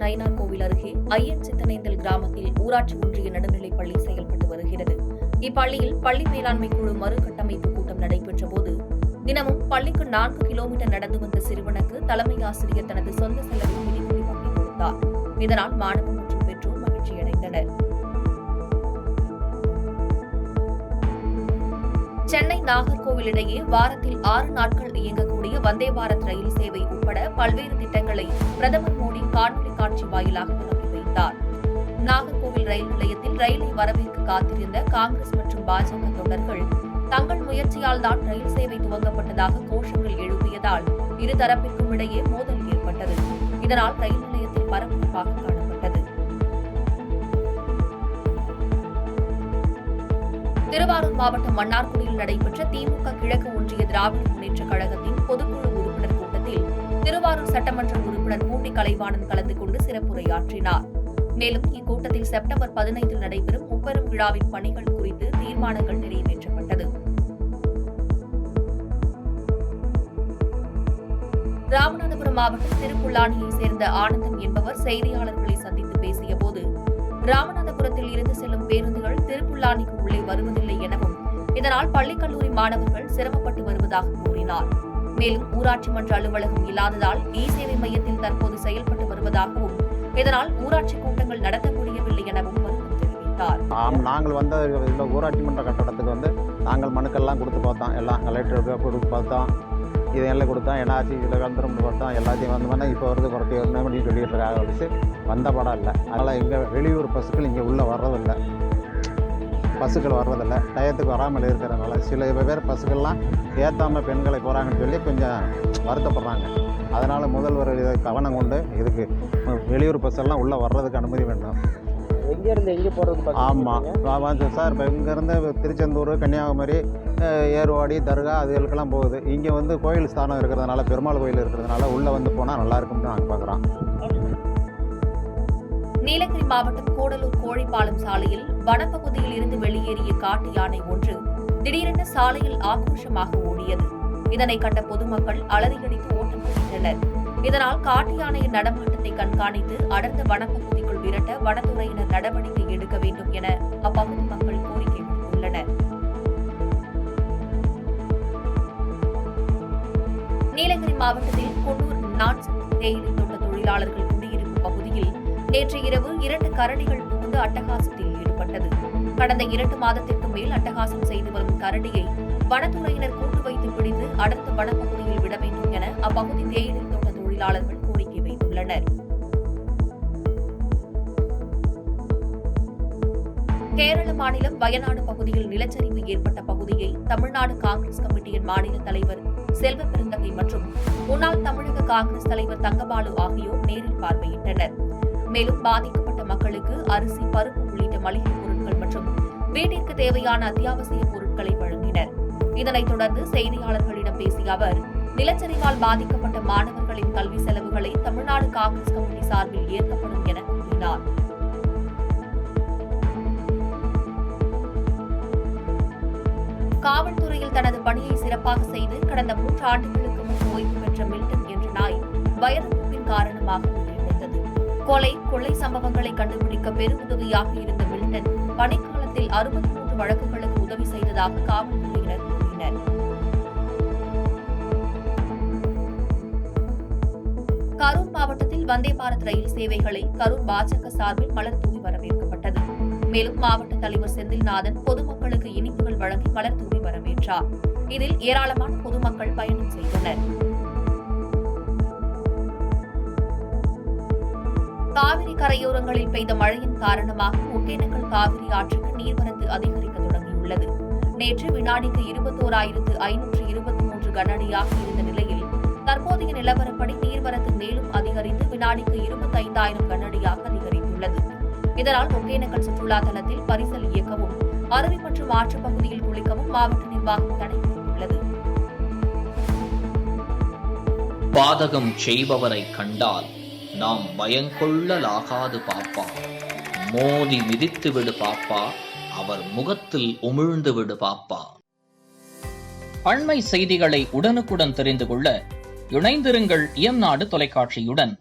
நயினார் கோவில் அருகே ஐயன் சித்தனேந்தல் கிராமத்தில் ஊராட்சி ஒன்றிய நடுநிலைப் பள்ளி செயல்பட்டு வருகிறது. இப்பள்ளியில் பள்ளி மேலாண்மை குழு மறுகட்டமைப்பு கூட்டம் நடைபெற்ற போது தினமும் பள்ளிக்கு 4 கிலோமீட்டர் நடந்து வந்த சிறுவனுக்கு தலைமை ஆசிரியர் தனது சொந்த செலவில் மிதிவண்டி வாங்கி கொடுத்தார். இதனால் மாணவன் மற்றும் பெற்றோர் மகிழ்ச்சியடைந்தனர். சென்னை நாகர்கோவில் இடையே வாரத்தில் 6 நாட்கள் இயங்கக்கூடிய வந்தே பாரத் ரயில் சேவை உட்பட பல்வேறு திட்டங்களை பிரதமர் மோடி காணொலி காட்சி வாயிலாக தொடங்கி வைத்தார். நாகர்கோவில் ரயில் நிலையத்தில் ரயிலை வரவேற்க காத்திருந்த காங்கிரஸ் மற்றும் பாஜக தொண்டர்கள் தங்கள் முயற்சியால் தான் ரயில் சேவை துவங்கப்பட்டதாக கோஷங்கள் எழுப்பியதால் இருதரப்பிற்கும் இடையே மோதல் ஏற்பட்டது. இதனால் ரயில் நிலையத்தில் பரபரப்பாக காணப்பட்டது. திருவாரூர் மாவட்டம் மன்னார்குடியில் நடைபெற்ற திமுக கிழக்கு ஒன்றிய திராவிட முன்னேற்றக் கழகத்தின் பொதுக்குழு உறுப்பினர் கூட்டத்தில் திருவாரூர் சட்டமன்ற உறுப்பினர் பூண்டி கலைவாணன் கலந்து கொண்டு சிறப்புரையாற்றினார். மேலும் இக்கூட்டத்தில் செப்டம்பர் 15 நடைபெறும் முப்பெரும் விழாவின் பணிகள் குறித்து தீர்மானங்கள் நிறைவேற்றப்பட்டது. ராமநாதபுரம் மாவட்டம் திருப்புல்லானியைச் சேர்ந்த ஆனந்தம் என்பவர் செய்தியாளர்களை சந்தித்து பேசியபோது ராமநாதபுரத்தில் இருந்து செல்லும் பேருந்துகள் திருப்புல்லானிக்கு உள்ளே வருவதில்லை எனவும் இதனால் பள்ளி கல்லூரி மாணவர்கள் சிரமப்பட்டு வருவதாக கூறினார். மேலும் ஊராட்சி மன்ற அலுவலகம் இல்லாததால் சேவை மையத்தில் தற்போது செயல்பட்டு வருவதாகவும் இதனால் ஊராட்சி கூட்டங்கள் நடத்த முடியவில்லை எனவும் வருத்தம் தெரிவித்தார். நாங்கள் வந்த ஊராட்சி மன்ற கட்டடத்துக்கு நாங்கள் மனுக்கெல்லாம் கொடுத்து பார்த்தோம். எல்லாம் கலெக்டருக்கு கொடுத்து பார்த்தோம். இது எல்லாம் கொடுத்தோம். என்ஆர்சி இதில் வந்துடும் பார்த்தோம். எல்லாத்தையும் வந்தோம்னா இப்போ வருது குறைச்சி வரணும் அப்படின்னு சொல்லிட்டு இருக்காங்க. வச்சு வந்த படம் இல்லை. அதனால் இங்கே வெளியூர் பஸ்ஸுகள் இங்கே உள்ளே வர்றதில்லை. பஸ்ஸுகள் வர்றதில்லை. டயத்துக்கு வராமல் இருக்கிறதுனால சில பேர் பஸ்ஸுகள்லாம் ஏற்றாமல் பெண்களை போகிறாங்கன்னு சொல்லி கொஞ்சம் வருத்தப்படுறாங்க. அதனால் முதல்வர் இதை கவனம் கொண்டு இதுக்கு வெளியூர் பஸ்ஸெல்லாம் உள்ளே வர்றதுக்கு அனுமதி வேண்டும். எங்கேருந்து எங்கே போகிறது? ஆமாம் சார், இப்போ இங்கேருந்து திருச்செந்தூர், கன்னியாகுமரி, ஏர்வாடி, தர்கா அதுகளுக்கெல்லாம் போகுது. இங்கே கோயில் ஸ்தானம் இருக்கிறதுனால, பெருமாள் கோயில் இருக்கிறதுனால உள்ளே போனால் நல்லாயிருக்கும்னு நாங்கள் பார்க்குறோம். நீலகிரி மாவட்டம் கூடலூர் கோழிப்பாலம் சாலையில் வனப்பகுதியில் இருந்து வெளியேறிய காட்டு யானை ஒன்று திடீரென சாலையில் ஆக்ரோஷமாக ஓடியது. இதனை கண்ட பொதுமக்கள் அலறியடித்து ஓட்டம் பிடித்தனர். இதனால் காட்டு யானையின் நடமாட்டத்தை கண்காணித்து அடர்ந்த வனப்பகுதிக்குள் விரட்ட வனத்துறையினர் நடவடிக்கை எடுக்க வேண்டும் என அப்பகுதி மக்கள் கோரிக்கை விடுத்துள்ளனர். நீலகிரி மாவட்டத்தில் குன்னூர் நான்சன் தேயிலை தோட்ட தொழிலாளர்கள் குடியிருப்பு பகுதியில் நேற்று இரவு 2 கரடிகள் புகுந்து அட்டகாசத்தில் ஈடுபட்டது. கடந்த 2 மாதத்திற்கு மேல் அட்டகாசம் செய்து வரும் கரடியை வனத்துறையினர் கூட்டு வைத்து பிடித்து அடர்ந்த வனப்பகுதியில் விட வேண்டும் என அப்பகுதி தேயிலை தோட்ட தொழிலாளர்கள் கோரிக்கை வைத்துள்ளனர். கேரள மாநிலம் வயநாடு பகுதியில் நிலச்சரிவு ஏற்பட்ட பகுதியை தமிழ்நாடு காங்கிரஸ் கமிட்டியின் மாநில தலைவர் செல்வ பெருந்தகை மற்றும் முன்னாள் தமிழக காங்கிரஸ் தலைவர் தங்கபாலு ஆகியோர் நேரில் பார்வையிட்டனர். மேலும் பாதிக்கப்பட்ட மக்களுக்கு அரிசி, பருப்பு உள்ளிட்ட மளிகை பொருட்கள் மற்றும் வீட்டிற்கு தேவையான அத்தியாவசிய பொருட்களை வழங்கினர். இதனைத் தொடர்ந்து செய்தியாளர்களிடம் பேசிய அவர், நிலச்சரிவால் பாதிக்கப்பட்ட மாணவர்களின் கல்வி செலவுகளை தமிழ்நாடு காங்கிரஸ் கமிட்டி சார்பில் ஏற்கப்படும் என கூறினார். காவல்துறையில் தனது பணியை சிறப்பாக செய்து கடந்த 3 ஆண்டுகளுக்கு முன் ஓய்வு பெற்ற மில்டன் என்ற நாய் வயதுப்பின் காரணமாக உயிரிழந்தது. கொள்ளை சம்பவங்களை கண்டுபிடிக்க பெருவுதவியாக இருந்த மில்டன் பணிக்காலத்தில் 63 வழக்குகளுக்கு உதவி செய்ததாக காவல்துறையினர் கூறினர். கரூர் மாவட்டத்தில் வந்தே பாரத் ரயில் சேவைகளை கரூர் பாஜக சார்பில் மலர் தூவி வரவேற்கப்பட்டது. மேலும் மாவட்ட தலைவர் செந்தில்நாதன் பொதுமக்களுக்கு இனிப்புகள் வழங்கி மலர் தூவி வரவேற்றார். இதில் ஏராளமான பொதுமக்கள் பயணம் செய்தனர். காவிரி கரையோரங்களில் பெய்த மழையின் காரணமாக ஒகேனக்கல் காவிரி ஆற்றுக்கு நீர்வரத்து அதிகரிக்க தொடங்கியுள்ளது. நேற்று வினாடிக்கு 21,523 கனஅடியாக இருந்த நிலையில் தற்போதைய நிலவரப்படி நீர்வரத்து மேலும் அதிகரித்து வினாடிக்கு 25,000 கனஅடியாக அதிகரித்துள்ளது. இதனால் ஒகேனக்கல் சுற்றுலா தலத்தில் பரிசல் இயக்கவும், அருவி மற்றும் ஆற்றுப் பகுதியில் குளிக்கவும் மாவட்ட நிர்வாகம் தடை விதித்துள்ளது. பாதகம் செய்பவரை கண்டால் நாம் பயங்கொள்ளலாகாது பாப்பா. மோதி மிதித்து விடு பாப்பா, அவர் முகத்தில் உமிழ்ந்து விடு பாப்பா. அண்மை செய்திகளை உடனுக்குடன் தெரிந்து கொள்ள இணைந்திருங்கள் இயம்நாடு தொலைக்காட்சியுடன்.